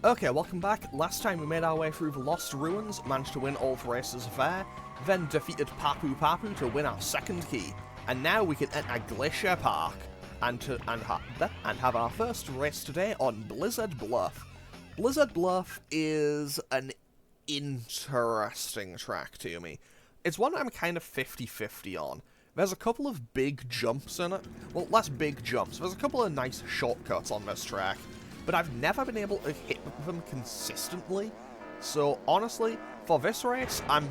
Okay, welcome back. Last time we made our way through the Lost Ruins, managed to win all the races there, then defeated Papu Papu to win our second key, and now we can enter Glacier Park and have our first race today on Blizzard Bluff. Blizzard Bluff is an interesting track to me. It's one I'm kind of 50-50 on. There's a couple of big jumps in it. Well, less big jumps. There's a couple of nice shortcuts on this track, but I've never been able to hit them consistently. So honestly, for this race, I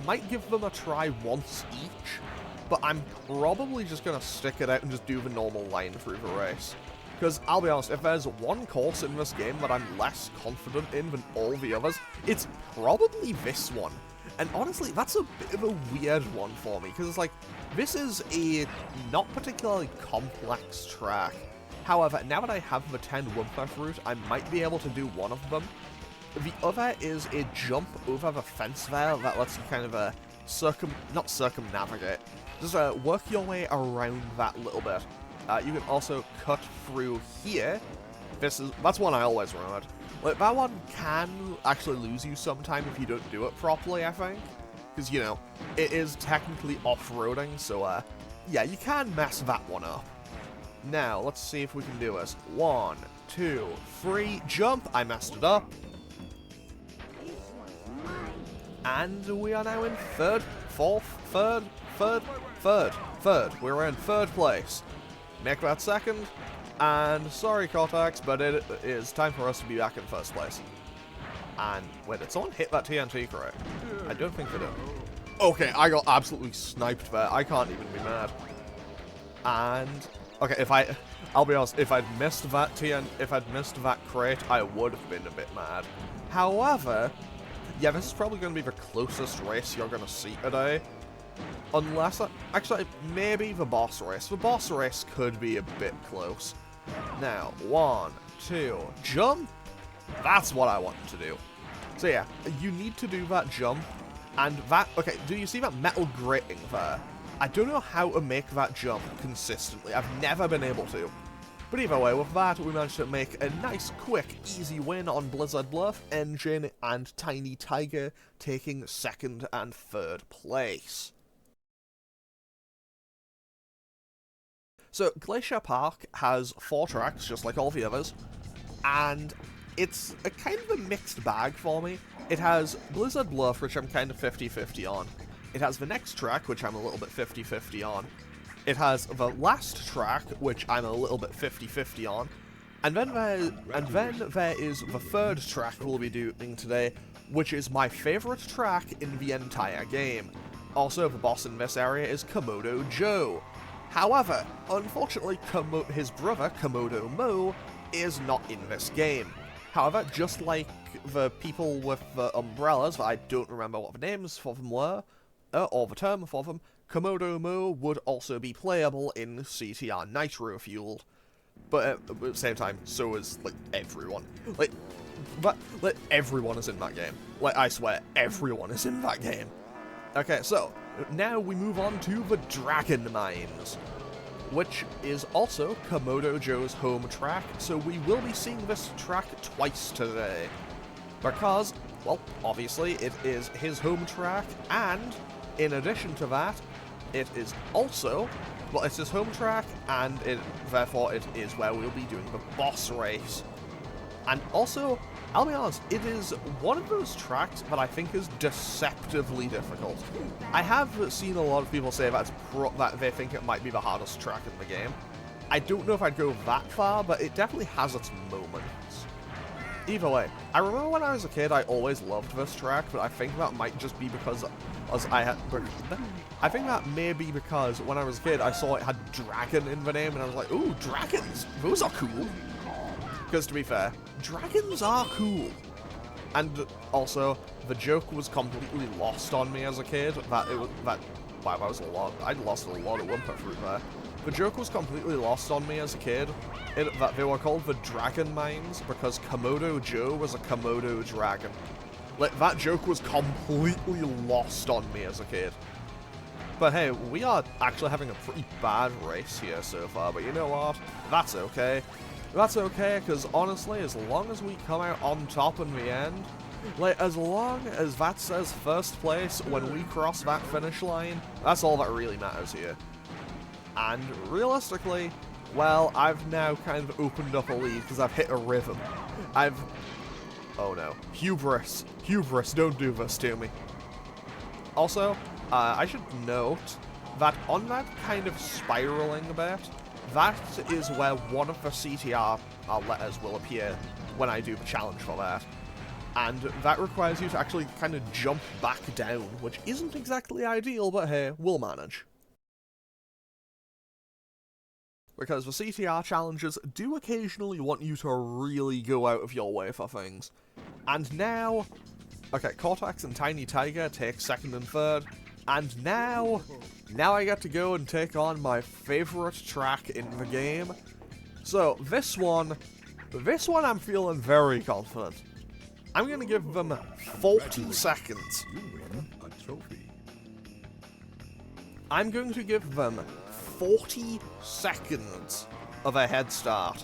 might give them a try once each, but I'm probably just gonna stick it out and just do the normal line through the race. Because I'll be honest, if there's one course in this game that I'm less confident in than all the others, it's probably this one. And honestly, that's a bit of a weird one for me, because it's like, this is a not particularly complex track. However, now that I have the 10 Wumpuff route, I might be able to do one of them. The other is a jump over the fence there that lets you kind of not circumnavigate, just work your way around that little bit. You can also cut through here. That's one I always remembered. Like, that one can actually lose you sometime if you don't do it properly, I think. Because, you know, it is technically off-roading, so, yeah, you can mess that one up. Now, let's see if we can do this. 1, 2, 3, jump! I messed it up. And we are now in third. We're in third place. Make that second. And sorry, Cortex, but it is time for us to be back in first place. And wait, did someone hit that TNT correct? I don't think they did. Okay, I got absolutely sniped there. I can't even be mad. And okay, I'll be honest, if I'd missed that crate, I would have been a bit mad. However, yeah, this is probably going to be the closest race you're going to see today. Unless, actually, maybe the boss race. The boss race could be a bit close. Now, 1, 2, jump! That's what I want to do. So yeah, you need to do that jump, and that, okay, do you see that metal grating there? I don't know how to make that jump consistently. I've never been able to. But either way, with that, we managed to make a nice, quick, easy win on Blizzard Bluff, Engine and Tiny Tiger taking second and third place. So, Glacier Park has 4 tracks, just like all the others, and it's a kind of a mixed bag for me. It has Blizzard Bluff, which I'm kind of 50-50 on. It has the next track, which I'm a little bit 50-50 on. It has the last track, which I'm a little bit 50-50 on. And then there is the third track we'll be doing today, which is my favourite track in the entire game. Also, the boss in this area is Komodo Joe. However, unfortunately, his brother, Komodo Mo, is not in this game. However, just like the people with the umbrellas, that I don't remember what the names for them were, or the term for them, Komodo Mo would also be playable in CTR Nitro Fueled. But at the same time, so is, like, everyone. Like, everyone is in that game. Like, I swear, everyone is in that game. Okay, so, now we move on to the Dragon Mines, which is also Komodo Joe's home track, so we will be seeing this track twice today. Because, well, obviously, it is his home track, and, in addition to that, it is also, well, it's his home track, and therefore it is where we'll be doing the boss race. And also, I'll be honest, it is one of those tracks that I think is deceptively difficult. I have seen a lot of people say that they think it might be the hardest track in the game. I don't know if I'd go that far, but it definitely has its moments. Either way, I remember when I was a kid, I always loved this track, but I think that might just be because I think that may be because when I was a kid, I saw it had dragon in the name, and I was like, ooh, dragons! Those are cool! Because to be fair, dragons are cool. And also, the joke was completely lost on me as a kid. Wow, that was a lot. I'd lost a lot of Wumpa fruit there. The joke was completely lost on me as a kid, that they were called the Dragon Mines because Komodo Joe was a Komodo dragon. Like, that joke was completely lost on me as a kid. But hey, we are actually having a pretty bad race here so far, but you know what? That's okay. That's okay, because honestly, as long as we come out on top in the end, like, as long as that says first place when we cross that finish line, that's all that really matters here. And realistically, well, I've now kind of opened up a lead because I've hit a rhythm. Oh no. Hubris. Hubris, don't do this to me. Also, I should note that on that kind of spiraling bit, that is where one of the CTR letters will appear when I do the challenge for that. And that requires you to actually kind of jump back down, which isn't exactly ideal, but hey, we'll manage. Because the CTR challenges do occasionally want you to really go out of your way for things. And now... Okay, Cortex and Tiny Tiger take second and third. And now I get to go and take on my favourite track in the game. So, this one I'm feeling very confident. I'm going to give them 40 seconds. You win a trophy. I'm going to give them 40 seconds of a head start.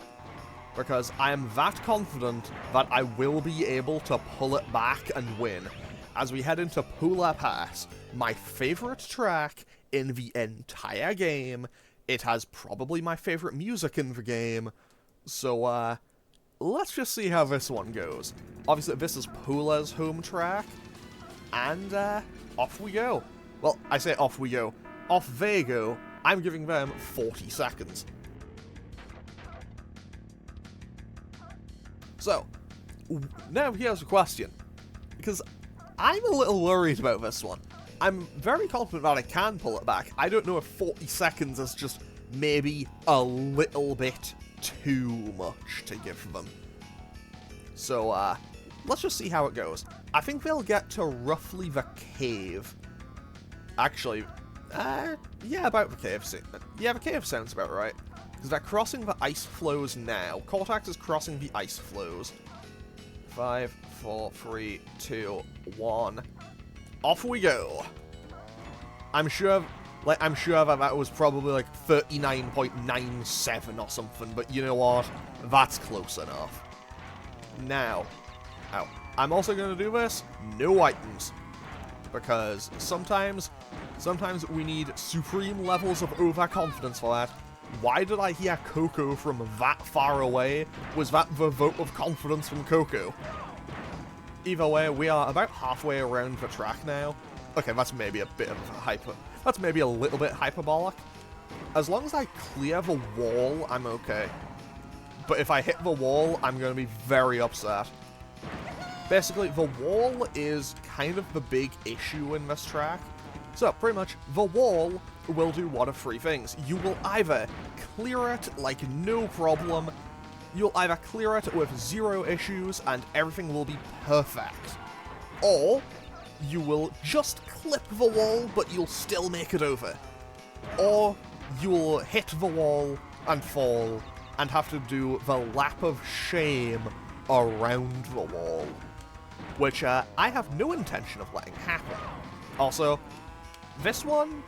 Because I am that confident that I will be able to pull it back and win. As we head into Pula Pass, my favourite track in the entire game. It has probably my favourite music in the game. So, let's just see how this one goes. Obviously, this is Pula's home track. And, off we go. Well, I say off we go. Off they go. I'm giving them 40 seconds. So, now here's a question. Because I'm a little worried about this one. I'm very confident that I can pull it back. I don't know if 40 seconds is just maybe a little bit too much to give them. So, let's just see how it goes. I think they'll get to roughly the cave. Actually, yeah, about the cave. Yeah, the cave sounds about right. Because they're crossing the ice flows now. Cortex is crossing the ice flows. 5, 4, 3, 2, 1. Off we go. I'm sure that was probably like 39.97 or something, but you know what? That's close enough. Now, I'm also going to do this, no items. Because sometimes we need supreme levels of overconfidence for that. Why did I hear Coco from that far away? Was that the vote of confidence from Coco? Either way, we are about halfway around the track now. Okay, that's maybe a bit of that's maybe a little bit hyperbolic. As long as I clear the wall, I'm okay. But if I hit the wall, I'm going to be very upset. Basically, the wall is kind of the big issue in this track. So, pretty much, the wall will do one of three things. You will either clear it like no problem, you'll either clear it with zero issues and everything will be perfect, or you will just clip the wall but you'll still make it over, or you'll hit the wall and fall and have to do the lap of shame around the wall, which I have no intention of letting happen. Also, this one,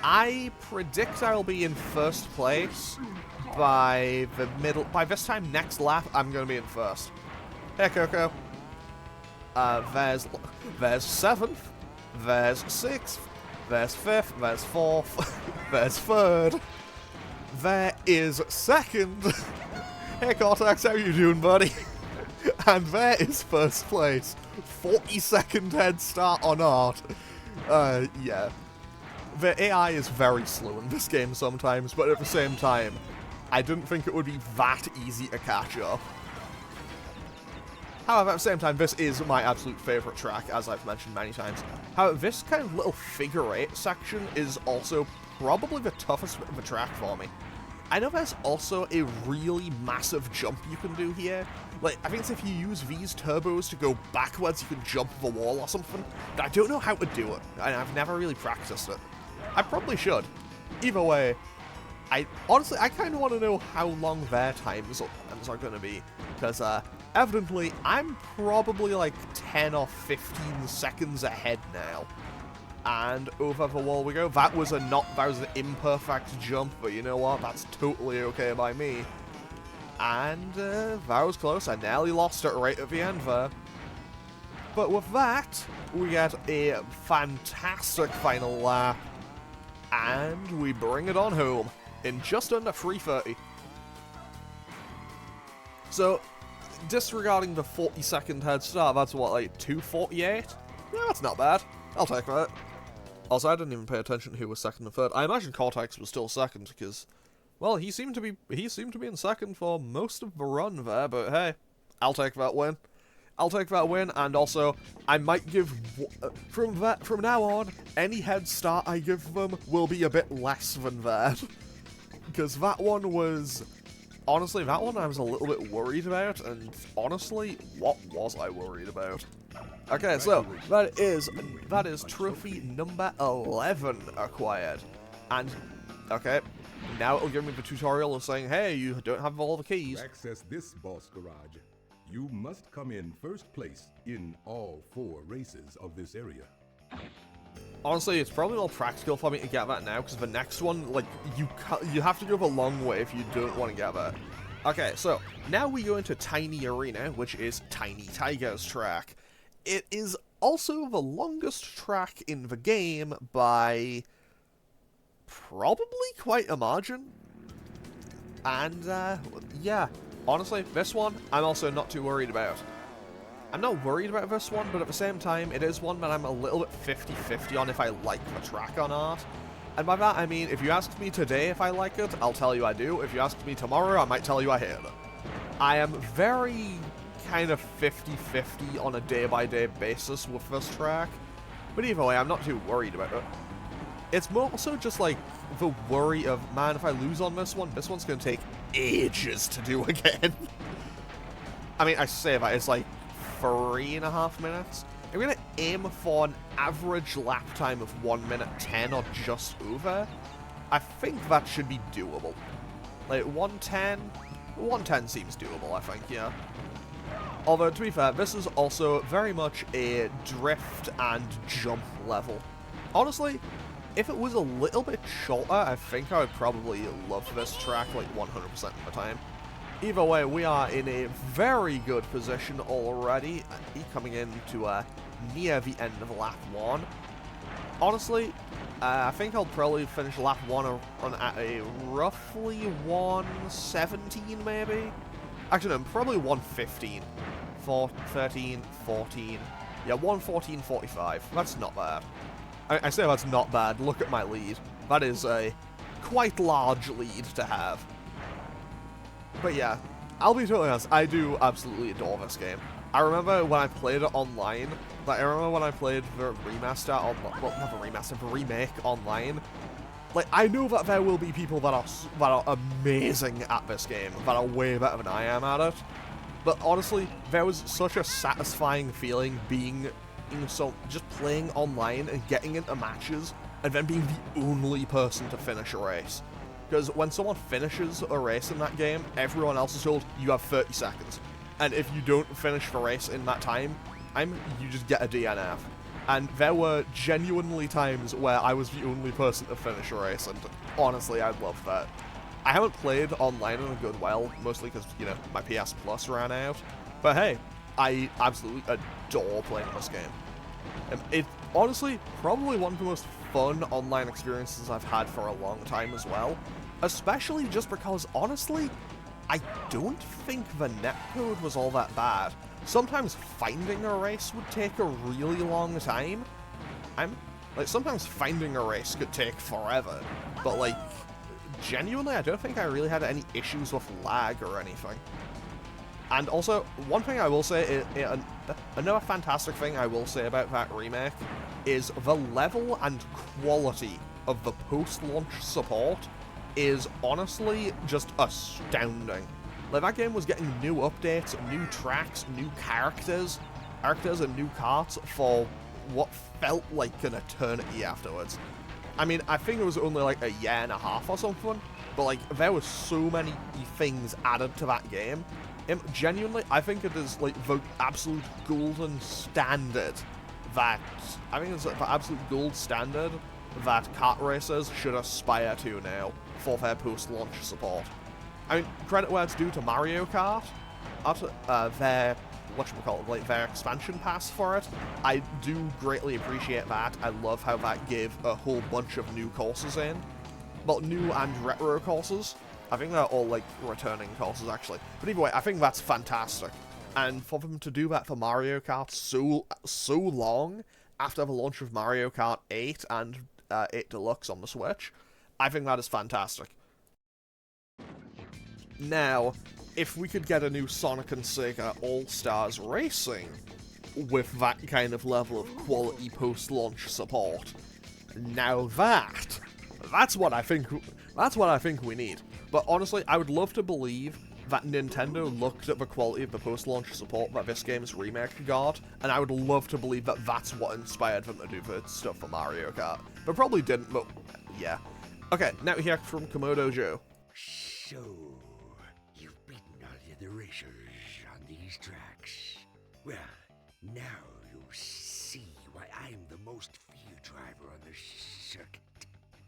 I predict I'll be in first place by this time next lap, I'm going to be in first. Hey, Coco. There's 7th, there's 6th, there's 5th, there's 4th, there's 3rd, there is 2nd. Hey, Cortex, how you doing, buddy? And there is first place. 40-second head start on Art. Yeah. The AI is very slow in this game sometimes, but at the same time, I didn't think it would be that easy to catch up. However, at the same time, this is my absolute favourite track, as I've mentioned many times. However, this kind of little figure 8 section is also probably the toughest bit of the track for me. I know there's also a really massive jump you can do here. Like, I think it's if you use these turbos to go backwards, you can jump the wall or something. But I don't know how to do it, and I've never really practiced it. I probably should. Either way, honestly, I kind of want to know how long their times are going to be. Because, evidently, I'm probably like 10 or 15 seconds ahead now. And over the wall we go. That was an imperfect jump, but you know what? That's totally okay by me. And that was close. I nearly lost it right at the end there. But with that, we get a fantastic final lap. And we bring it on home in just under 3:30. So, disregarding the 40-second head start, that's what, like 2:48? Yeah, that's not bad. I'll take that. Also, I didn't even pay attention to who was second and third. I imagine Cortex was still second because, well, he seemed to be in second for most of the run there. But hey, I'll take that win. I'll take that win, and also I might give from now on any head start I give them will be a bit less than that, because that one was honestly I was a little bit worried about, and honestly, what was I worried about? Okay, so that is trophy number 11 acquired, and okay, now it'll give me the tutorial of saying, hey, you don't have all the keys. To access this boss garage, you must come in first place in all 4 races of this area. Honestly, it's probably more practical for me to get that now, because the next one, like, you have to go the long way if you don't want to get that. Okay, so now we go into Tiny Arena, which is Tiny Tiger's track. It is also the longest track in the game by probably quite a margin. And, yeah. Honestly, this one, I'm also not too worried about. I'm not worried about this one, but at the same time, it is one that I'm a little bit 50-50 on if I like the track or not. And by that, I mean, if you asked me today if I like it, I'll tell you I do. If you asked me tomorrow, I might tell you I hate it. I am very kind of 50-50 on a day-by-day basis with this track. But either way, I'm not too worried about it. It's more so just like the worry of, man, if I lose on this one's going to take ages to do again. I mean, I say that, it's like 3.5 minutes. I'm going to aim for an average lap time of 1 minute 10 or just over. I think that should be doable. Like 110 seems doable, I think, yeah. Although, to be fair, this is also very much a drift and jump level. Honestly, if it was a little bit shorter, I think I would probably love this track like 100% of the time. Either way, we are in a very good position already, coming into near the end of lap 1. Honestly, I think I'll probably finish lap 1 at a roughly 117 maybe? Actually, no, probably 115. 13, 14. Yeah, 114.45. That's not bad. I say that's not bad. Look at my lead. That is a quite large lead to have. But yeah, I'll be totally honest, I do absolutely adore this game. I remember when I played it online, like I remember when I played the remaster, well, not the remaster, the remake online. Like, I know that there will be people that are amazing at this game, that are way better than I am at it. But honestly, there was such a satisfying feeling being just playing online and getting into matches and then being the only person to finish a race. Because when someone finishes a race in that game, everyone else is told you have 30 seconds. And if you don't finish the race in that time, you just get a DNF. And there were genuinely times where I was the only person to finish a race, and honestly, I love that. I haven't played online in a good while, mostly because, you know, my PS Plus ran out. But hey, I absolutely adore playing this game. It's honestly probably one of the most fun online experiences I've had for a long time as well. Especially just because, honestly, I don't think the netcode was all that bad. Sometimes finding a race would take a really long time. Sometimes finding a race could take forever. But, like, genuinely, I don't think I really had any issues with lag or anything. And also, one thing I will say, another fantastic thing I will say about that remake is the level and quality of the post-launch support is honestly just astounding. Like, that game was getting new updates, new tracks, new characters and new carts for what felt like an eternity afterwards. I mean, I think it was only like a year and a half or something, but like, there were so many things added to that game. Genuinely, I think it is like the absolute golden standard that, kart racers should aspire to now for their post-launch support. I mean, credit where it's due to Mario Kart. After their whatchamacallit, like their expansion pass for it, I do greatly appreciate that. I love how that gave a whole bunch of new courses in. Well, new and retro courses. I think they're all, like, returning courses, actually. But either way, I think that's fantastic. And for them to do that for Mario Kart so long after the launch of Mario Kart 8 and 8 Deluxe on the Switch, I think that is fantastic. Now, if we could get a new Sonic and Sega All-Stars Racing with that kind of level of quality post-launch support, now that's what I think we need. But honestly, I would love to believe that Nintendo looked at the quality of the post-launch support that this game's remake got, and I would love to believe that that's what inspired them to do the stuff for Mario Kart. But probably didn't, but yeah. Okay, now we hear from Komodo Joe. So, you've beaten all the other racers on these tracks. Well, now you see why I'm the most field driver on the circuit.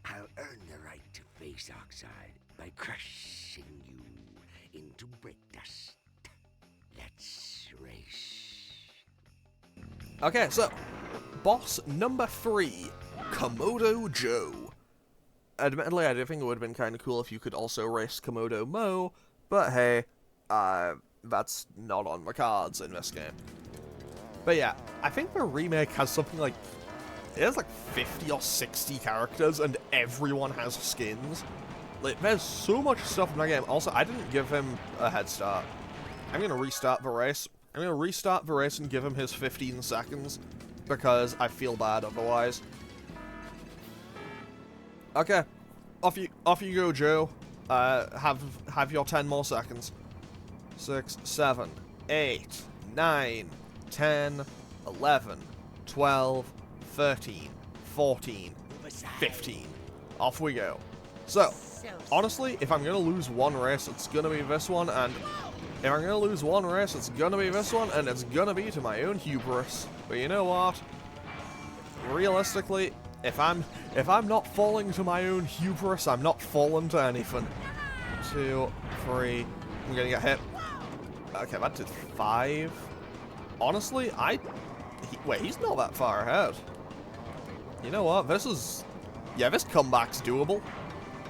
I'll earn the right to face Oxide by crushing you into brick dust. Let's race. Okay, so, boss number 3, Komodo Joe. Admittedly, I do think it would have been kind of cool if you could also race Komodo Mo, but hey, that's not on the cards in this game. But yeah, I think the remake has something like, it has like 50 or 60 characters, and everyone has skins. Like, there's so much stuff in that game. Also, I didn't give him a head start. I'm gonna restart the race. I'm gonna restart the race and give him his 15 seconds, because I feel bad otherwise. Okay, off you go, Joe. Have your 10 more seconds. 6, 7, 8, 9, 10, 11, 12, 13, 14, 15. Off we go. So, honestly, if I'm gonna lose one race, it's gonna be this one, and if I'm gonna lose one race, it's gonna be this one, and it's gonna be to my own hubris. But you know what? Realistically, if I'm not falling to my own hubris, I'm not falling to anything. 2, 3, I'm gonna get hit. Okay, that did 5. Honestly, wait, he's not that far ahead. You know what? This comeback's doable.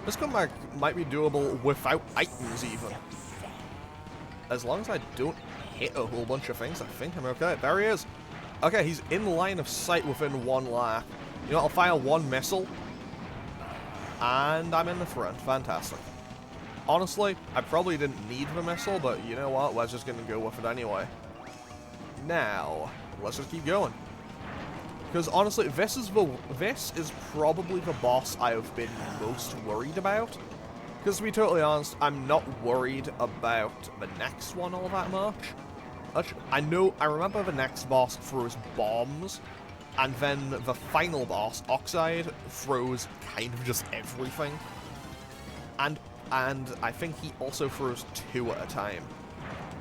This comeback might be doable without items, even. As long as I don't hit a whole bunch of things, I think I'm okay. There he is. Okay, he's in line of sight within 1 lap. You know, I'll fire 1 missile. And I'm in the front. Fantastic. Honestly, I probably didn't need the missile, but you know what? We're just gonna go with it anyway. Now, let's just keep going. Because honestly, this is probably the boss I have been most worried about. Because to be totally honest, I'm not worried about the next one all that much. I remember the next boss throws bombs, and then the final boss, Oxide, throws kind of just everything. And I think he also throws 2 at a time.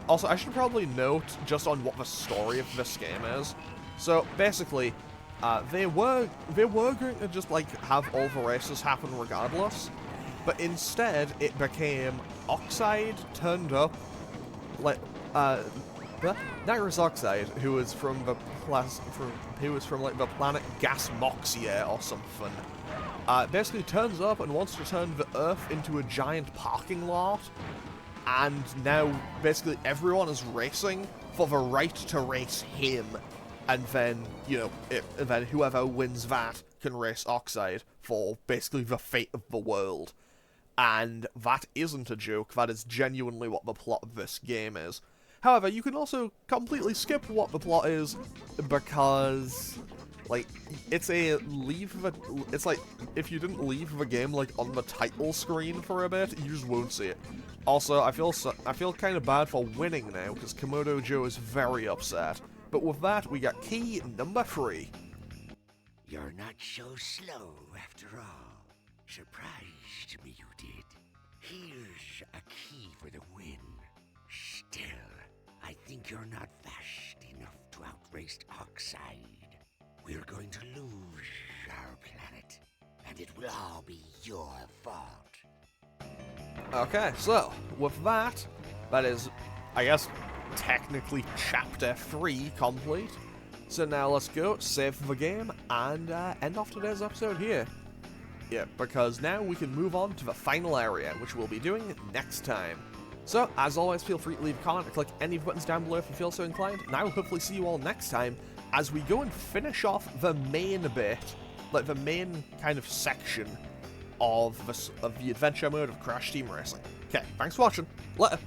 Also, I should probably note just on what the story of this game is. So basically, they were going to just like have all the races happen regardless, but instead it became Oxide turned up, like Nyrus Oxide, who was from the planet Gasmoxia or something. Basically turns up and wants to turn the Earth into a giant parking lot, and now basically everyone is racing for the right to race him, and then, you know, then whoever wins that can race Oxide for basically the fate of the world. And that isn't a joke, that is genuinely what the plot of this game is. However, you can also completely skip what the plot is, because, like, it's like, if you didn't leave the game, like, on the title screen for a bit, you just won't see it. Also, I feel kind of bad for winning now, because Komodo Joe is very upset. But with that, we got key number 3. You're not so slow after all. Surprised me you did. Here's a key for the win. Still, I think you're not fast enough to outrace Oxide. We're going to lose our planet, and it will all be your fault. Okay, so with that, that is, I guess, technically Chapter 3 complete. So now let's go, save the game, and end off today's episode here. Yeah, because now we can move on to the final area, which we'll be doing next time. So, as always, feel free to leave a comment or click any of the buttons down below if you feel so inclined, and I will hopefully see you all next time as we go and finish off the main bit, like the main kind of section of the adventure mode of Crash Team Racing. Okay, thanks for watching. Later.